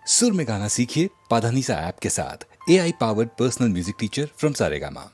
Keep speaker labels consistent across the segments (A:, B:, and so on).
A: सुर में गाना सीखिए पाधानीसा ऐप के साथ। AI powered personal music teacher from Saregama.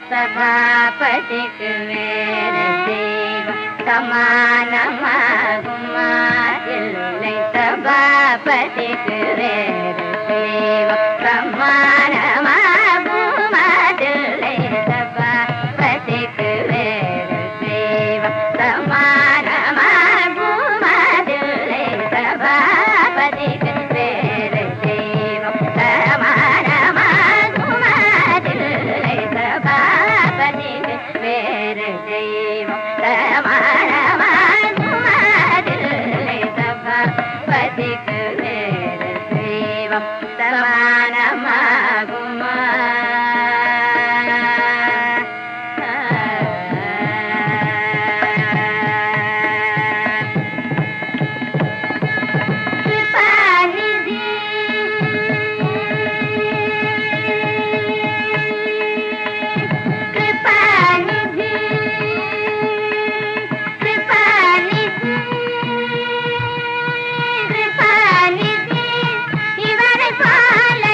B: ಸಭಾಪತಿಗೆ ವೇರ ದೇವ ಸಮಾನಮಾಗುಮಾತಿಲ್ಲೈ ಸಭಾಪತಿಗೆ ವೇರ ದೇವ ಸಮಾನಮಾಗುಮಾತಿಲ್ಲೈ ಸಭಾಪತಿಗೆ ವೇರ ದೇವ ಸಮಾನಮಾಗುಮಾತಿಲ್ಲೈ ಸಭಾಪತಿಗೆ ವೇರ ದೇವ ಸಮಾನಮಾಗುಮಾತಿಲ್ಲೈ ಸಭಾಪತಿಗೆ ವೇರ ದೇವ ಸಮಾನಮಾಗುಮಾತಿಲ್ಲೈ ಸಭಾಪತಿಗೆ ವೇರ ದೇವ ಸಮಾನಮಾಗುಮಾ ಇವರ ಪಾಲ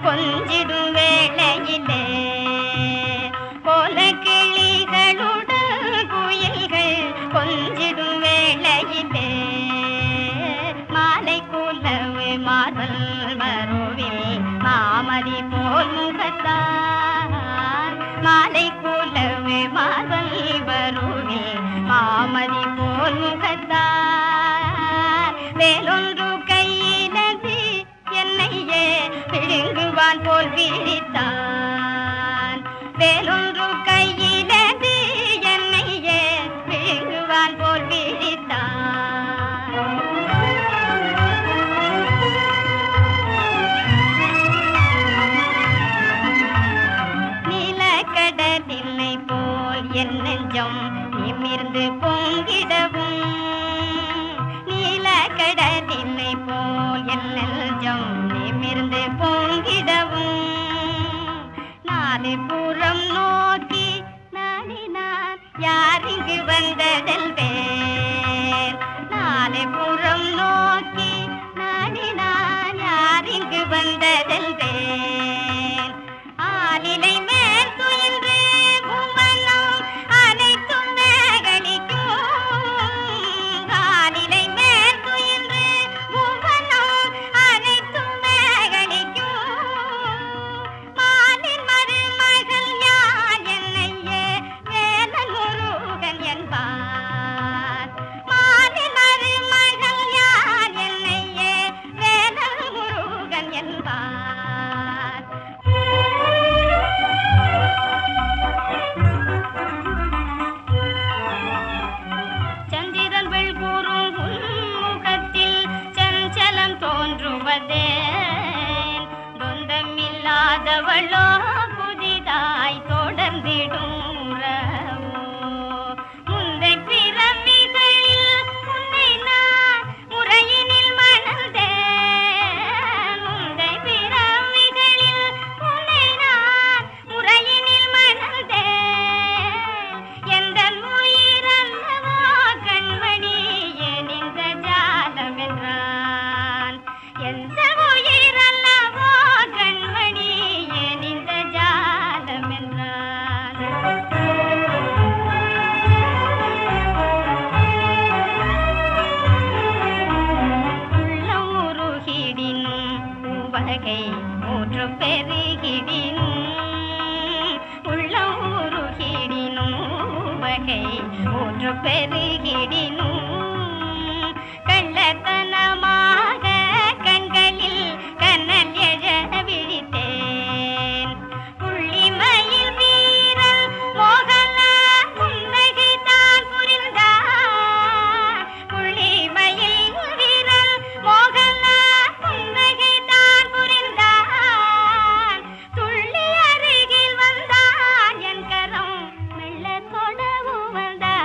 B: கொஞ்சிடும் வேளையிலே கோல கிளிகளுடன் குயில்கள் கொஞ்சிடும் வேளையிலே மாலை கூலவு மாதல் மருவில் மாமதி போல் முகத்தான் மாலை கூலவு மாதல் மருவில் மாமதி போல் முகத்தான் வேலொன்று கையினது என்னையே விழுங்குவான் போல் விழித்தான் வேலொன்று கையினது என்னையே விழுங்குவான் போல் விழித்தான் நிலக்கடலினை போல் என் நெஞ்சம் நிமிர்ந்து பொங்கிடவும் நீலக்கடலினை போல் என் நெஞ்சம் நிமிர்ந்து பொங்கிடவும் நாலு புறம் நோக்கி நாடினான் யாரிங்கு வந்ததெல்வேன் நாலு புறம் நோக்கி நாடினான் யாரிங்கு வந்ததெல்வேன் ஆலிலை மேல் துயின்று பூமனம் அனைத்தும் மேகடிக்கும் ஆலிலை மேல் துயின்று பூமனம் அனைத்தும் மேகடிக்கும் மாலின் மருமகள் யான் என்னையே வேலன் முருகன் என்பார் மாலின் மருமகள் யான் என்னையே வேலன் முருகன் என்பார் சந்திரன் வெள்கூறும் முகத்தில் சஞ்சலம் தோன்றுவதேன் தொந்தமில்லாதவளோ புதிதாய் தொடர்ந்திடும் உறவோ முந்தை பிறவிகளில் உன்னை நான் முறையினில் மணந்தேன் முந்தை பிறவிகளில் உன்னை நான் முறையினில் மணந்தேன் எந்தன் உயிரல்லவோ கண்மணி எனிந்த ஜாலம் என்றான் எந்த உயிரல்லவோ கண்மணி எனிந்த ஜாலம் என்றான் உள்ளம் உருகிடினும் உவகை ஊற்று பெருகிடினும் உள்ளம் உருகிடினும் உவகை ஊற்று பெருகிடினும் கள்ளத்தனமாக கண்களில் கண்ணல் எழ விழித்தேன் புள்ளிமயில் வீரல் மோகன புன்னகை தான் புரிந்தார் புள்ளிமயில் வீரல் மோகன புன்னகை தான் புரிந்தார் துள்ளி அருகில் வந்தான் என் கரம் மெல்ல தொடவும் வந்தான்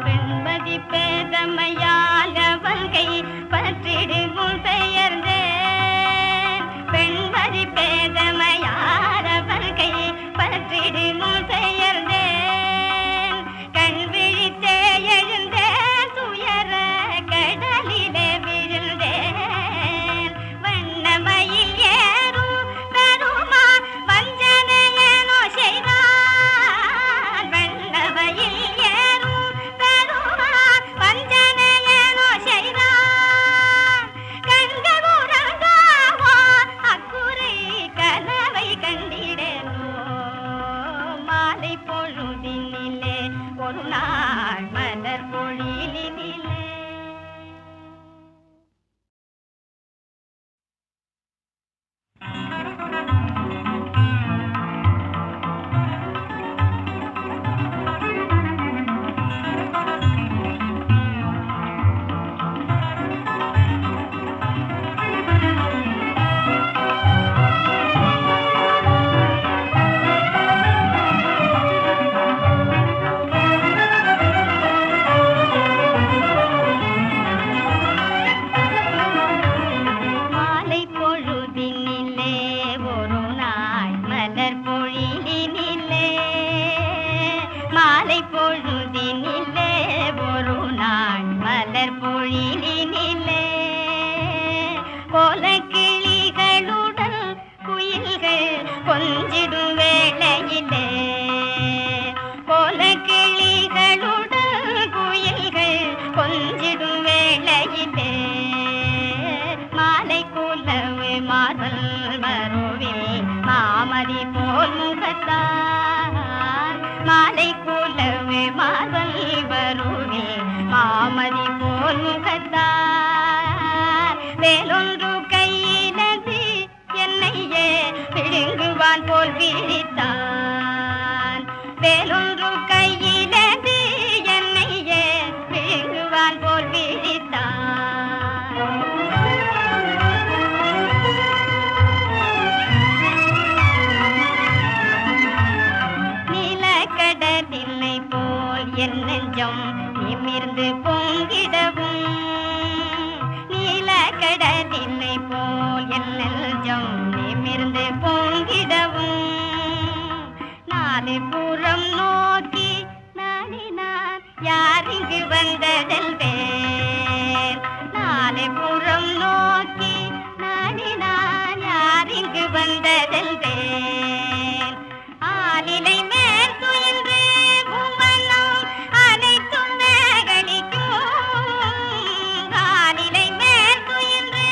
B: பெண்மதி பேதமையால் அவங்கை பற்றிடுமுன் பெயர்ந்தேன் பெண்மதி பேதமையால் அவங்கை பற்றிடுமுன் பெயர்ந்தேன் கண் விழித்தே எழுந்தேன் துயர கடலிலே விழுந்தேன் வண்ணமயில் ஏறும் பெருமா வஞ்சனையனோ செய்தான் வண்ணமயில் ஏறும் பெருமா வஞ்சனையனோ செய்தான் கண்கள் உறங்காவோ அக்குறை கனவை கண்டிடனோ மாலை பொழுதினிலே ஒரு நாள் மலர் பொழிலினிலே கொஞ்சிடும் வேளையிலே போல கிளிகளுடன் குயில்கள் கொஞ்சிடும் வேளையிலே மாலை குலவு மாதல் மருவில் மாமதி போல் முகத்தான் மாலை குலவு மாதல் வருவில் மாமதி போல் முகத்தான் வேலொன்று கையிலது என்னையே விழுங்குவான் போல் விழித்தான் வேலொன்று கையிலது என்னையே விழுங்குவான் போல் விழித்தான் நிலக்கடலினை போல் என் நெஞ்சம் நிமிர்ந்து பொங்கிடவும் நீலக்கடலினை போல் என் நெஞ்சம் நிமிர்ந்து பொங்கிடவும் நாலு புறம் நோக்கி நாடினான் யார் இங்கு வந்ததெல்வேன் நாலு புறம் நோக்கி நாடினான் யார் இங்கு வந்ததெல்வேன் ஆலிலை மேல் துயின்று பூவனம் அனைத்தும் மேகடிக்கும் ஆலிலை மேல் துயின்று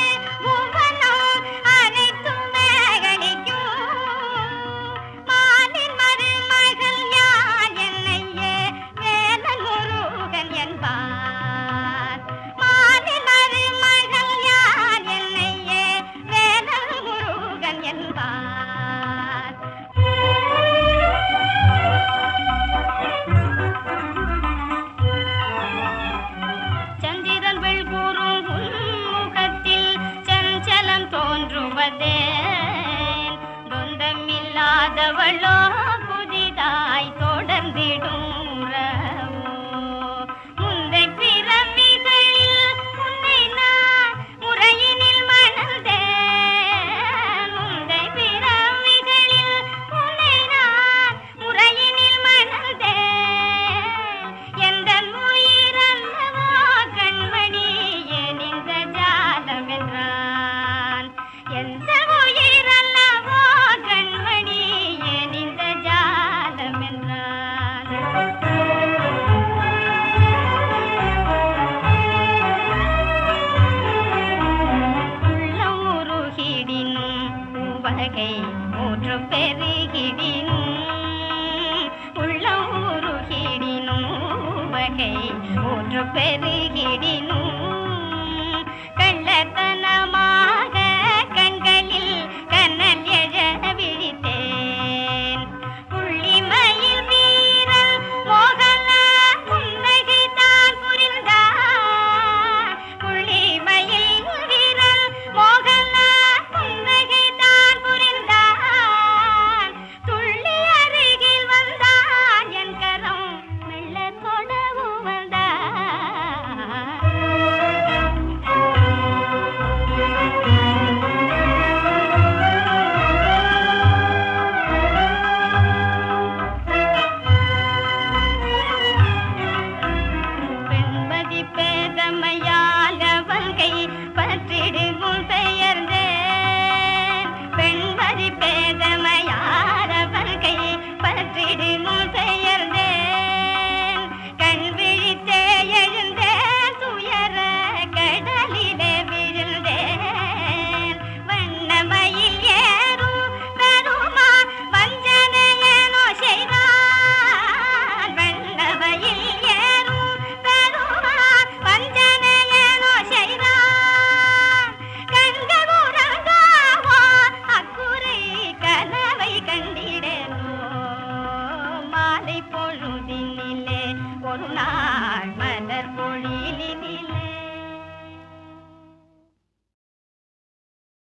B: பூவனம் அனைத்தும் மேகடிக்கும் மாலின் மருமகள் யார் என்னையே வேலன் முருகன் என்பார் மாலின் மருமகள் யார் என்னையே வேலன் முருகன் என்பார் சந்திரன் வெள்கூறும் முகத்தில் சஞ்சலம் தோன்றுவதே தொந்தமில்லாதவளோ புதிதாய் தொடர்ந்திடும் உறவோ முந்தை பிறவிகளில் உன்னை நான் முறையினில் மணந்தேன் முந்தை பிறவிகளில் உன்னை நான் முறையினில் மணந்தேன் எந்த உயிரல்லவோ கண்மணி எனிந்த ஜாலம் என்றான் எந்த உயிரல்லவோ கண்மணி எனிந்த ஜாலம் என்றான் உள்ளம் உருகிடினும் உவகை மூன்று பெருகிடினும் உள்ளம் உருகிடினும் உவகை மூன்று பெருகிடினும் கள்ளத்தனமாக கண்களில் கண்ணல் எழ விழித்தேன் புள்ளிமயில் வீரல் மோகன புன்னகை தான் புரிந்தான் புள்ளிமயில் வீரல் மோகன புன்னகை தான் புரிந்தான் துள்ளி அருகில் வந்தான் என் கரம் மெல்ல தொடவும் வந்தான் பெண்மதி பேதமையால் அவன் கை பற்றிடுமுன் பெயர்ந்தேன் பெண்மதி பேதமையால் அவன் கை பற்றிடுமுன் பெயர்ந்தேன் கண் விழித்தே எழுந்தேன் துயர கடலிலே விழுந்தேன் வண்ணமயில் ஏறும் பெருமா வஞ்சனையேனோ செய்தான் வண்ணமயில் ஏறும் பெருமா வஞ்சனையேனோ செய்தான் கண்கள் உறங்காவோ அக்குறை கனவை கண்டிடே